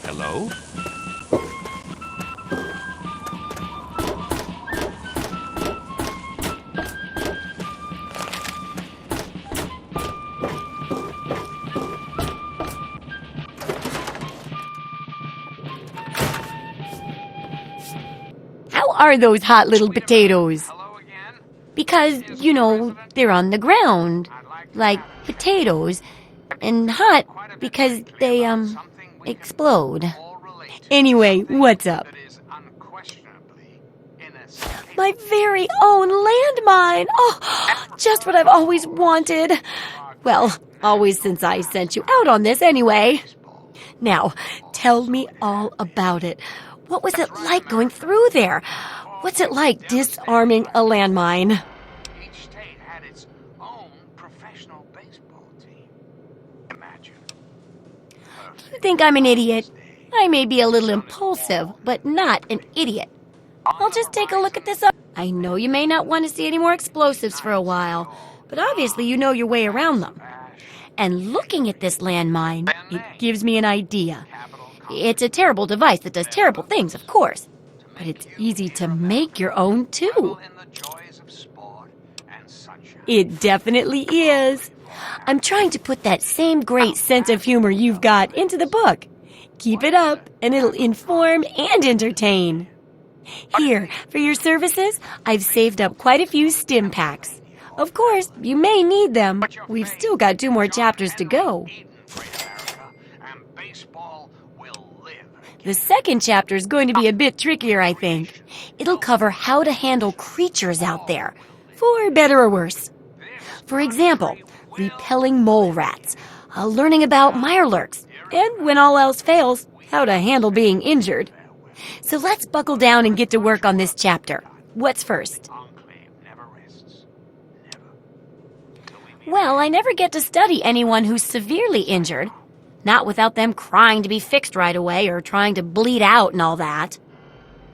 Hello? How are those hot little potatoes? Because, they're on the ground, like potatoes, and hot because they, explode. Anyway, what's up? My very own landmine! Oh, just what I've always wanted. Well, always since I sent you out on this anyway. Now, tell me all about it. What was it like going through there? What's it like disarming a landmine? Each state had its own professional baseball team. Imagine. You think I'm an idiot? I may be a little impulsive, but not an idiot. I'll just take a look at this up. I know you may not want to see any more explosives for a while, but obviously you know your way around them. And looking at this landmine, it gives me an idea. It's a terrible device that does terrible things, of course. But it's easy to make your own, too. It definitely is. I'm trying to put that same great sense of humor you've got into the book. Keep it up, and it'll inform and entertain. Here, for your services, I've saved up quite a few stim packs. Of course, you may need them. We've still got 2 more chapters to go. The second chapter is going to be a bit trickier, I think. It'll cover how to handle creatures out there, for better or worse. For example, repelling mole rats, learning about mirelurks, and when all else fails, how to handle being injured. So let's buckle down and get to work on this chapter. What's first? Well, I never get to study anyone who's severely injured. Not without them crying to be fixed right away or trying to bleed out and all that.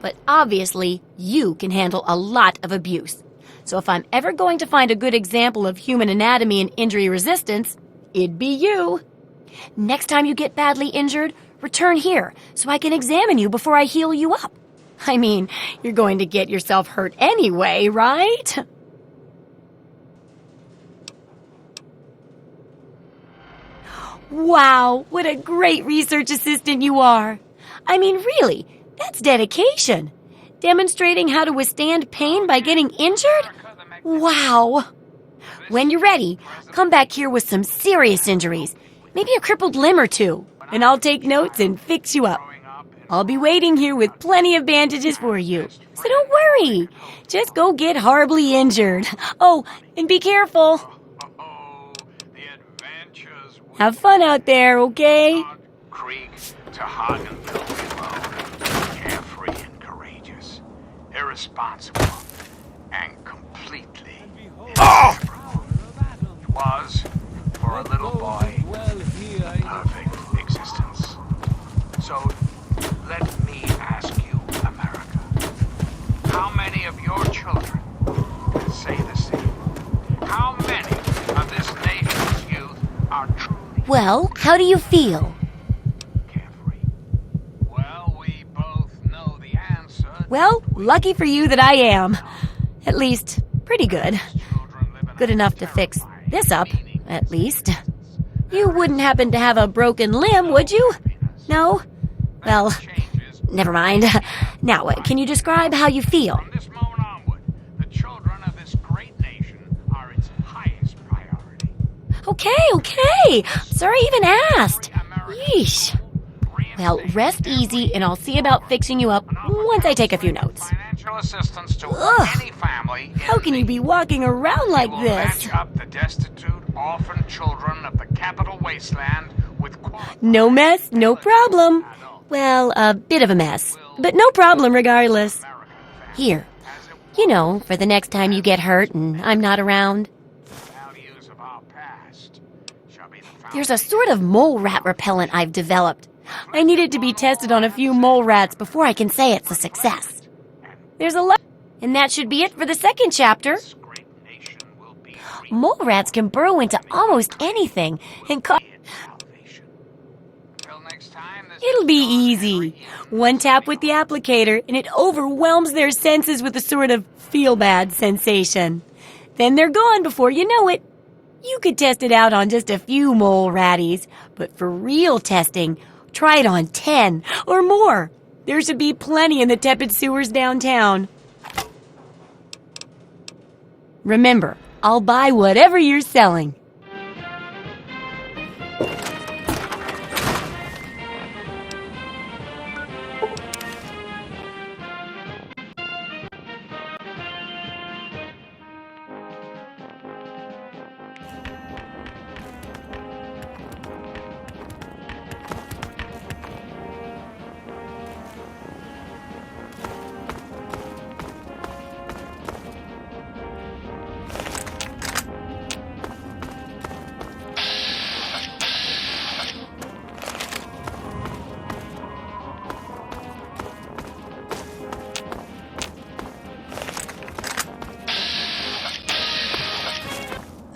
But obviously, you can handle a lot of abuse. So if I'm ever going to find a good example of human anatomy and injury resistance, it'd be you. Next time you get badly injured, return here so I can examine you before I heal you up. I mean, you're going to get yourself hurt anyway, right? Wow, what a great research assistant you are. I mean, really, that's dedication. Demonstrating how to withstand pain by getting injured? Wow. When you're ready, come back here with some serious injuries, maybe a crippled limb or 2, and I'll take notes and fix you up. I'll be waiting here with plenty of bandages for you, so don't worry. Just go get horribly injured. Oh, and be careful. Have fun out there, okay? Creek to Hagenville below. Carefree and courageous. Irresponsible. And completely inseparable. It was, for a little boy, a perfect existence. So, let me ask you, America. How many of your children say the same? How many of this nation's youth are truly... Well, how do you feel? Carefree. Well, we both know the answer. Well, lucky for you that I am. At least, pretty good. Good enough to fix this up, at least. You wouldn't happen to have a broken limb, would you? No? Well, never mind. Now, can you describe how you feel? From this moment onward, the children of this great nation are its highest priority. Okay. Sorry I even asked. Yeesh. Well, rest easy, and I'll see about fixing you up once I take a few notes. Financial assistance to any family. How can you be walking around like this? Match up the destitute, orphan children of the capital wasteland with quality. No mess, no problem. Well, a bit of a mess, but no problem regardless. Here, for the next time you get hurt and I'm not around. Values of our past shall be the There's a sort of mole rat repellent I've developed. I need it to be tested on a few mole rats before I can say it's a success. There's a lot... And that should be it for the second chapter. This great nation will be free Mole rats can burrow into almost anything and salvation. Till next time, this It'll is be John easy. Henry. One tap with the applicator and it overwhelms their senses with a sort of feel-bad sensation. Then they're gone before you know it. You could test it out on just a few mole ratties, but for real testing, try it on 10 or more. There should be plenty in the tepid sewers downtown. Remember, I'll buy whatever you're selling.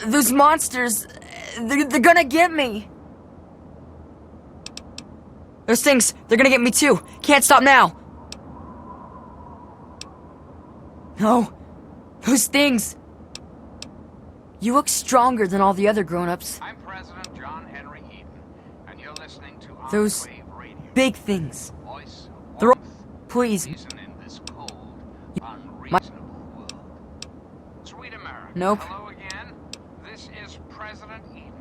Those monsters, they're gonna get me. Those things, they're gonna get me too. Can't stop now. No, those things. You look stronger than all the other grown-ups. I'm President John Henry Eden, and you're listening to Those Enclave Radio. big things. Voice of They're all... warmth, Please. reason in this cold, unreasonable world. Sweet America. Nope. Hello again. This is President Eden.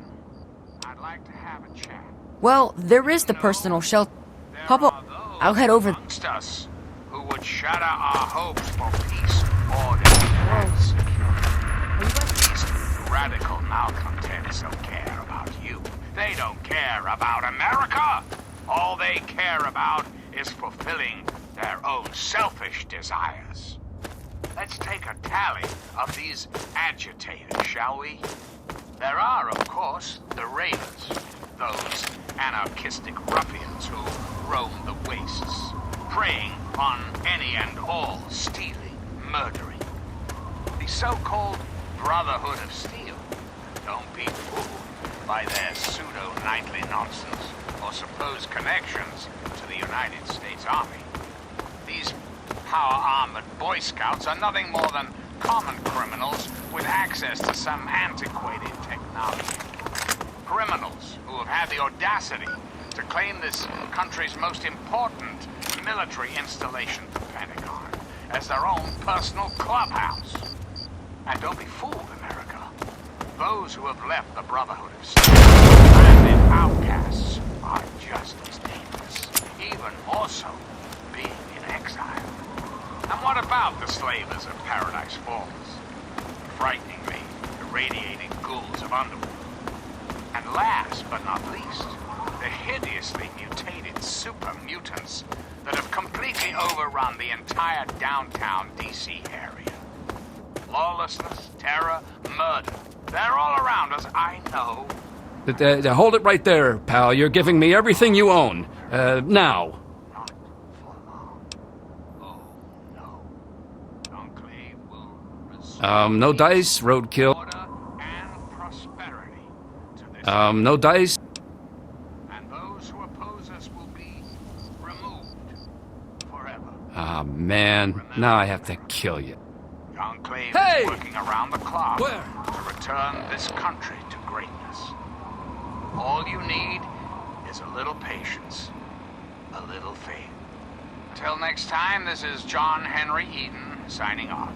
I'd like to have a chat. Well, there is the personal shelter. There Papa, are those I'll head over. amongst us who would shatter our hopes for peace, order, and security. These radical malcontents don't care about you. They don't care about America. All they care about is fulfilling their own selfish desires. Let's take a tally of these agitators, shall we? There are, of course, the raiders, those anarchistic ruffians who roam the wastes, preying on any and all stealing, murdering. The so-called Brotherhood of Steel. Don't be fooled by their pseudo-knightly nonsense or supposed connections to the United States Army. These power-armored Boy Scouts are nothing more than common criminals with access to some antiquated technology. Criminals who have had the audacity to claim this country's most important military installation, the Pentagon, as their own personal clubhouse. And don't be fooled, America. Those who have left the Brotherhood of Steel, branded outcasts, are just as dangerous, even more so being in exile. And what about the slavers of Paradise Falls? Frighteningly irradiating ghouls of underworld. And last but not least, the hideously mutated super mutants that have completely overrun the entire downtown DC area. Lawlessness, terror, murder. They're all around us, I know. Hold it right there, pal. You're giving me everything you own. Now. Not for long. Oh, no. Enclave will restore No dice, roadkill. order and prosperity to this No dice. and those who oppose us will be removed forever. Ah, man. Now I have to kill you. The Enclave Hey! is working around the clock Where? to return this country to greatness. All you need is a little patience, a little faith. Until next time, this is John Henry Eden signing off.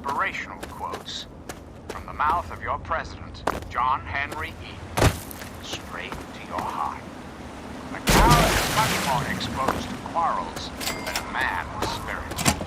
inspirational quotes from the mouth of your president, John Henry Eaton, straight to your heart. A coward is much more exposed to quarrels than a man of spirit.